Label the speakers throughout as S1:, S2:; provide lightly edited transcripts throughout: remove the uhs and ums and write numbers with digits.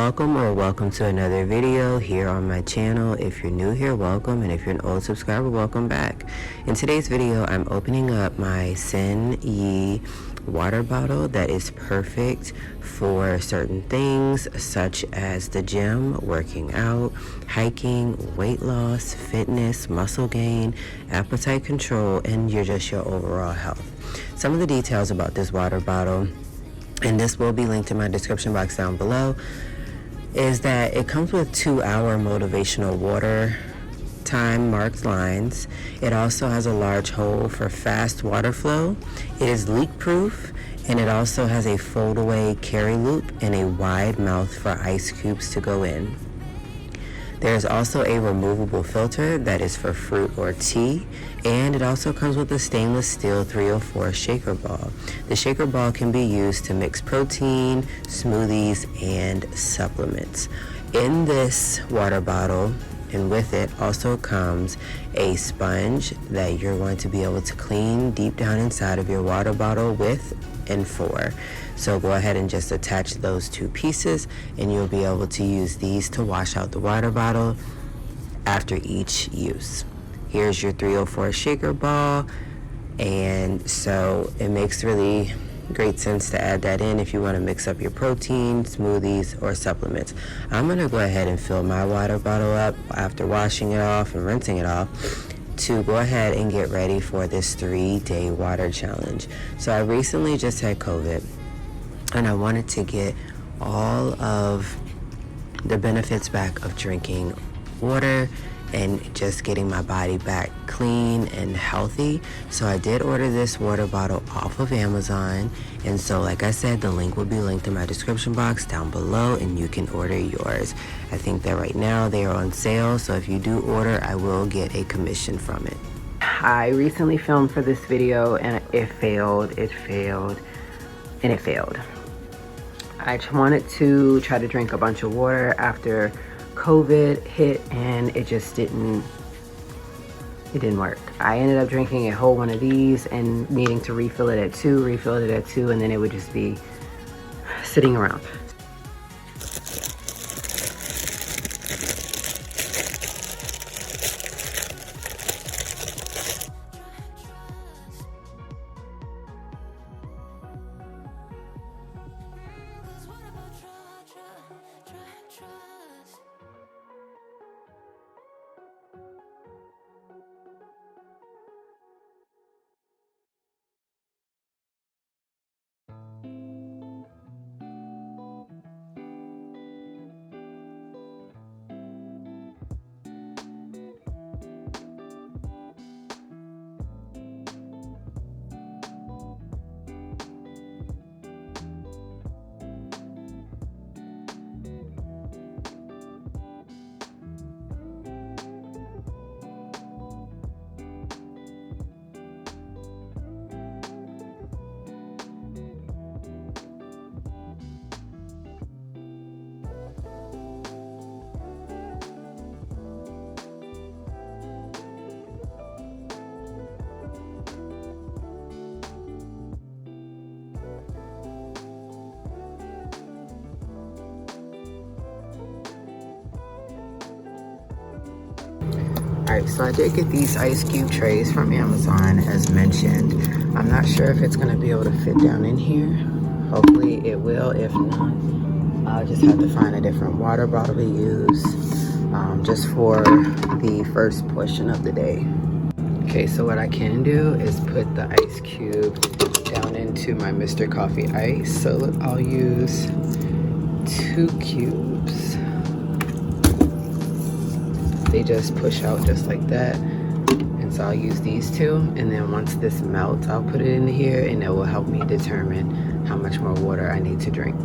S1: Welcome or welcome to another video here on my channel. If you're new here, welcome, and if you're an old subscriber, welcome back. In today's video, I'm opening up my JAVY water bottle that is perfect for certain things such as the gym, working out, hiking, weight loss, fitness, muscle gain, appetite control, and your overall health. Some of the details about this water bottle, and this will be linked in my description box down below, is that it comes with 2-hour motivational water time marked lines. It also has a large hole for fast water flow. It is leak proof, and it also has a fold away carry loop and a wide mouth for ice cubes to go in. There is also a removable filter that is for fruit or tea, and it also comes with a stainless steel 304 shaker ball. The shaker ball can be used to mix protein, smoothies, and supplements. In this water bottle, and with it also comes a sponge that you're going to be able to clean deep down inside of your water bottle with and for. So go ahead and just attach those two pieces, and you'll be able to use these to wash out the water bottle after each use. Here's your 304 shaker ball, and so it makes really great sense to add that in if you want to mix up your protein, smoothies, or supplements. I'm going to go ahead and fill my water bottle up after washing it off and rinsing it off to go ahead and get ready for this 3-day water challenge. So I recently just had COVID, and I wanted to get all of the benefits back of drinking water and just getting my body back clean and healthy. So I did order this water bottle off of Amazon, and so like I said, the link will be linked in my description box down below, and you can order yours. I think that right now they are on sale, so if you do order, I will get a commission from it. I recently filmed for this video, and it failed. I wanted to try to drink a bunch of water after COVID hit, and it just didn't work. I ended up drinking a whole one of these and needing to refill it at 2, and then it would just be sitting around. Alright, so I did get these ice cube trays from Amazon as mentioned. I'm not sure if it's going to be able to fit down in here. Hopefully it will. If not, I'll just have to find a different water bottle to use just for the first portion of the day. Okay, so what I can do is put the ice cube down into my Mr. Coffee ice. So I'll use 2 cubes. They just push out just like that, and so I'll use these 2, and then once this melts, I'll put it in here, and it will help me determine how much more water I need to drink.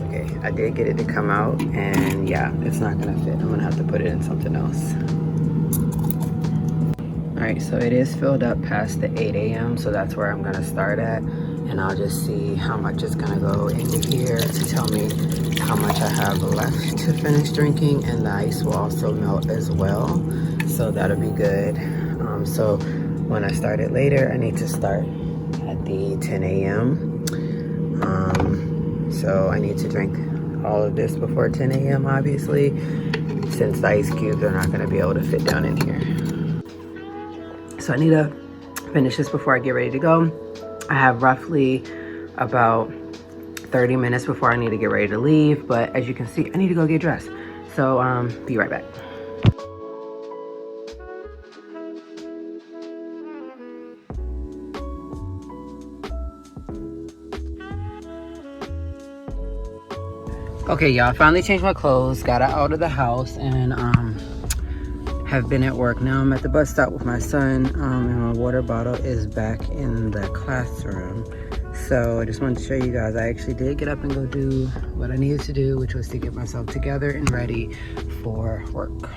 S1: Okay, I did get it to come out, and yeah, it's not gonna fit. I'm gonna have to put it in something else. Alright, so it is filled up past the 8 a.m., so that's where I'm gonna start at, and I'll just see how much is gonna go into here to tell me how much I have left to finish drinking, and the ice will also melt as well, so that'll be good. So when I start it later, I need to start at the 10 a.m. So I need to drink all of this before 10 a.m. obviously, since the ice cubes are not going to be able to fit down in here. So I need to finish this before I get ready to go. I have roughly about 30 minutes before I need to get ready to leave, but as you can see, I need to go get dressed. So be right back. Okay, y'all, finally changed my clothes, got out of the house, and have been at work. Now I'm at the bus stop with my son, and my water bottle is back in the classroom. So I just wanted to show you guys, I actually did get up and go do what I needed to do, which was to get myself together and ready for work.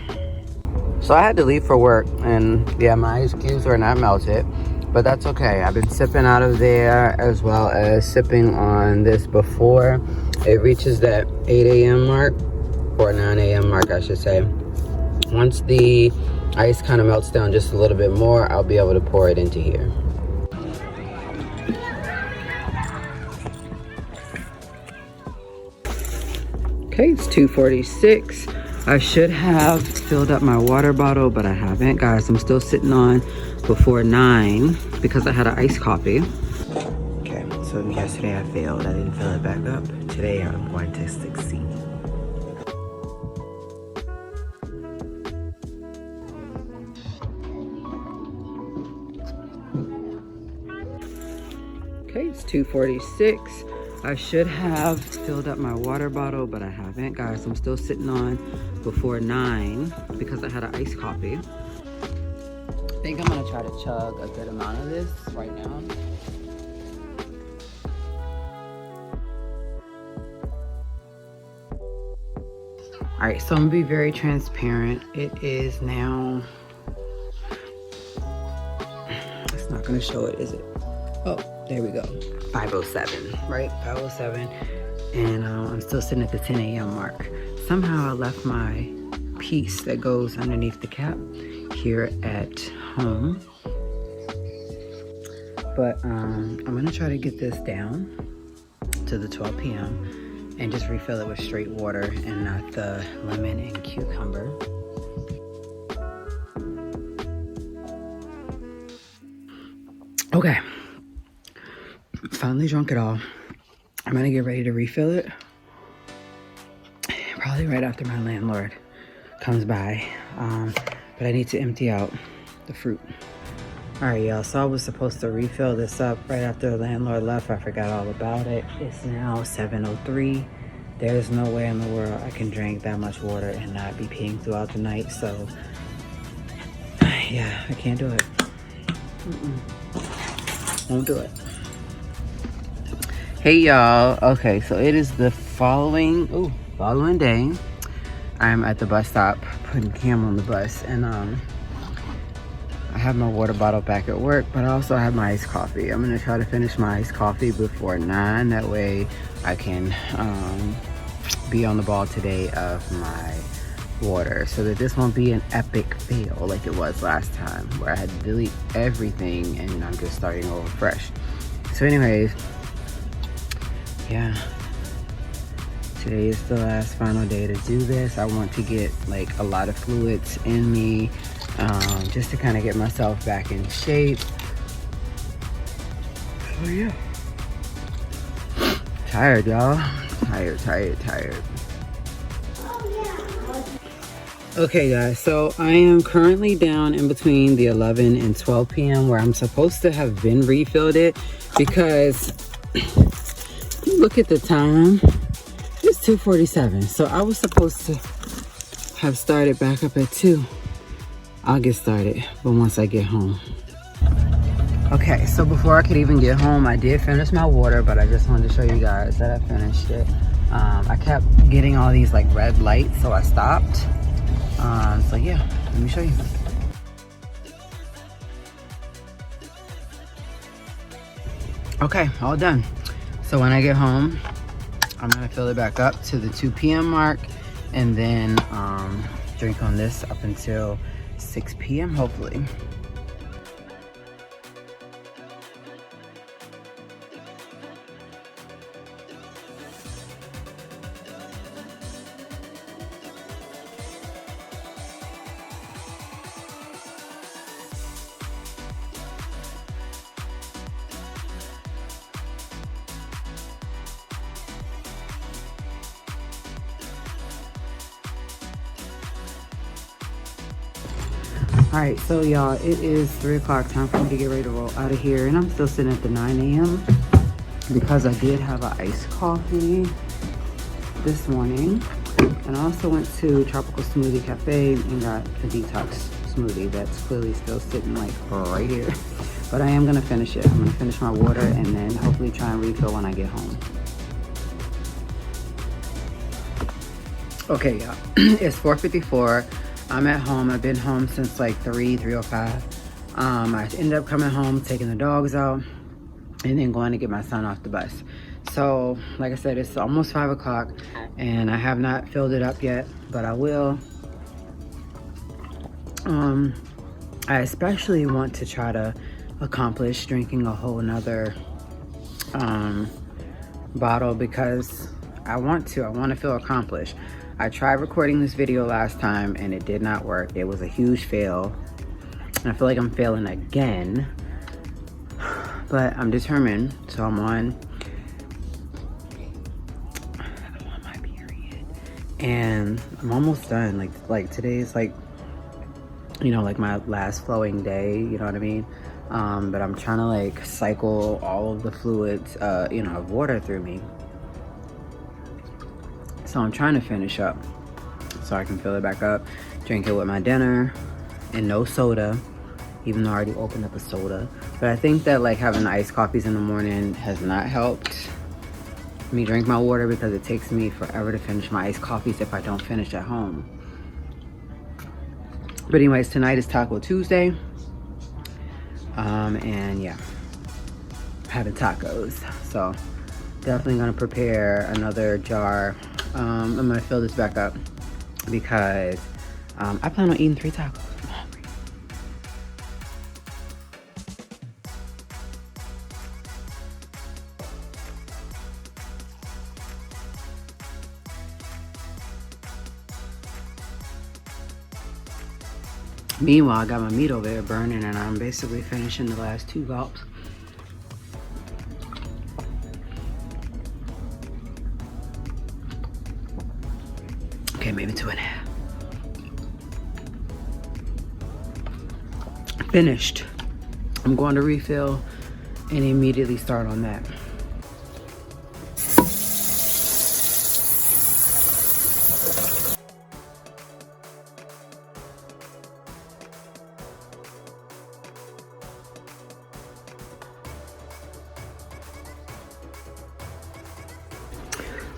S1: So I had to leave for work, and yeah, my ice cubes were not melted, but that's okay. I've been sipping out of there, as well as sipping on this before it reaches that 8 a.m. mark, or 9 a.m. mark, I should say. Once the ice kind of melts down just a little bit more, I'll be able to pour it into here. Okay, it's 2:46. I should have filled up my water bottle, but I haven't. Guys, I'm still sitting on before 9 because I had an iced coffee. Okay, so yesterday I failed. I didn't fill it back up. Today I'm going to succeed. Okay, it's 2:46. I should have filled up my water bottle, but I haven't. Guys, I'm still sitting on before 9 because I had an iced coffee. I think I'm gonna try to chug a good amount of this right now. All right, so I'm gonna be very transparent. It is now, it's not gonna show it, is it? Oh, there we go. 5:07, right? 5:07, and I'm still sitting at the 10 a.m. mark. Somehow I left my piece that goes underneath the cap here at home. But I'm gonna try to get this down to the 12 p.m. and just refill it with straight water and not the lemon and cucumber. Okay. Finally drunk it all. I'm gonna get ready to refill it. Probably right after my landlord comes by. But I need to empty out the fruit. All right, y'all, so I was supposed to refill this up right after the landlord left. I forgot all about it. It's now 7:03. There's no way in the world I can drink that much water and not be peeing throughout the night. So yeah, I can't do it. Won't do it. Hey y'all, okay, so it is the following day. I'm at the bus stop putting Cam on the bus, and I have my water bottle back at work, but I also have my iced coffee. I'm gonna try to finish my iced coffee before 9. That way I can be on the ball today of my water, so that this won't be an epic fail like it was last time, where I had to delete everything and I'm just starting over fresh. So anyways, yeah, today is the last final day to do this. I want to get like a lot of fluids in me, just to kind of get myself back in shape. So yeah, tired y'all, tired. Okay guys, so I am currently down in between the 11 and 12 p.m. where I'm supposed to have been refilled it, because look at the time, it's 2:47. So I was supposed to have started back up at 2. I'll get started, but once I get home. Okay, so before I could even get home, I did finish my water, but I just wanted to show you guys that I finished it. I kept getting all these like red lights, so I stopped. So yeah, let me show you. Okay, all done. So when I get home, I'm gonna fill it back up to the 2 p.m. mark, and then drink on this up until 6 p.m. hopefully.
S2: Alright, so y'all, it is 3 o'clock. Time for me to get ready to roll out of here. And I'm still sitting at the 9 a.m. because I did have an iced coffee this morning. And I also went to Tropical Smoothie Cafe and got a detox smoothie that's clearly still sitting like right here. But I am going to finish it. I'm going to finish my water and then hopefully try and refill when I get home. Okay, y'all. It's 4:54. I'm at home. I've been home since like 3:05. I ended up coming home, taking the dogs out, and then going to get my son off the bus. So, like I said, it's almost 5 o'clock, and I have not filled it up yet, but I will. I especially want to try to accomplish drinking a whole nother bottle because I want to feel accomplished. I tried recording this video last time and it did not work. It was a huge fail. I feel like I'm failing again, but I'm determined. So I'm on my period and I'm almost done. Like today's like, you know, like my last flowing day, you know what I mean? But I'm trying to like cycle all of the fluids, you know, of water through me. So I'm trying to finish up so I can fill it back up, drink it with my dinner, and no soda, even though I already opened up a soda. But I think that like having the iced coffees in the morning has not helped me drink my water because it takes me forever to finish my iced coffees if I don't finish at home. But anyways, tonight is Taco Tuesday. And yeah, having tacos. So definitely gonna prepare another jar. I'm gonna fill this back up because I plan on eating 3 tacos. I'm hungry. Meanwhile, I got my meat over there burning and I'm basically finishing the last 2 gulps. Okay, maybe 2.5. Finished. I'm going to refill and immediately start on that.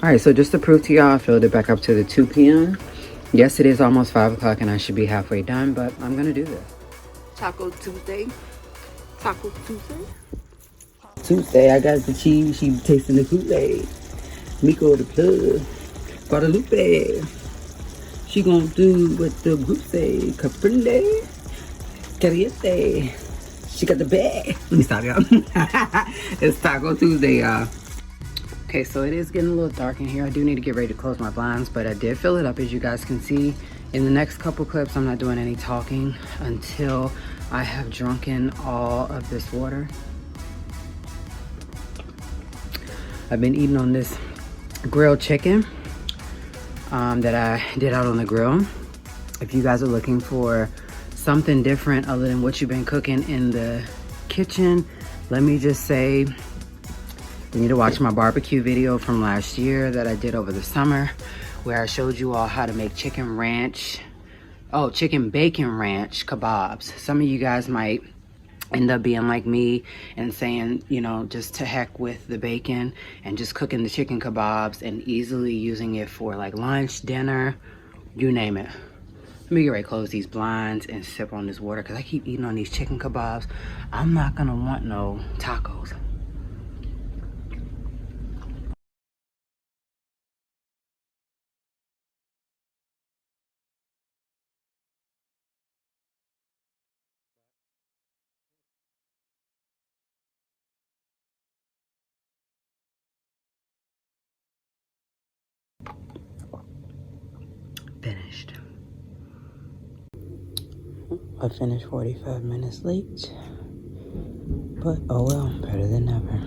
S2: All right, so just to prove to y'all, I filled it back up to the 2 p.m. Yes, it is almost 5 o'clock and I should be halfway done, but I'm gonna do this. Taco Tuesday. Taco Tuesday. Tuesday, I got the cheese. She tasting the Kool-Aid. Miko the plug. Guadalupe. She gonna do what the group say. Caprende. Caliente. She got the bag. Let me stop, y'all. It's Taco Tuesday, y'all. Okay, so it is getting a little dark in here. I do need to get ready to close my blinds, but I did fill it up, as you guys can see. In the next couple clips, I'm not doing any talking until I have drunken all of this water. I've been eating on this grilled chicken that I did out on the grill. If you guys are looking for something different other than what you've been cooking in the kitchen, let me just say, you need to watch my barbecue video from last year that I did over the summer, where I showed you all how to make chicken bacon ranch kebabs. Some of you guys might end up being like me and saying, you know, just to heck with the bacon and just cooking the chicken kebabs and easily using it for like lunch, dinner, you name it. Let me get ready to close these blinds and sip on this water because I keep eating on these chicken kebabs. I'm not gonna want no tacos. Finished. I finished 45 minutes late, but oh well, better than never.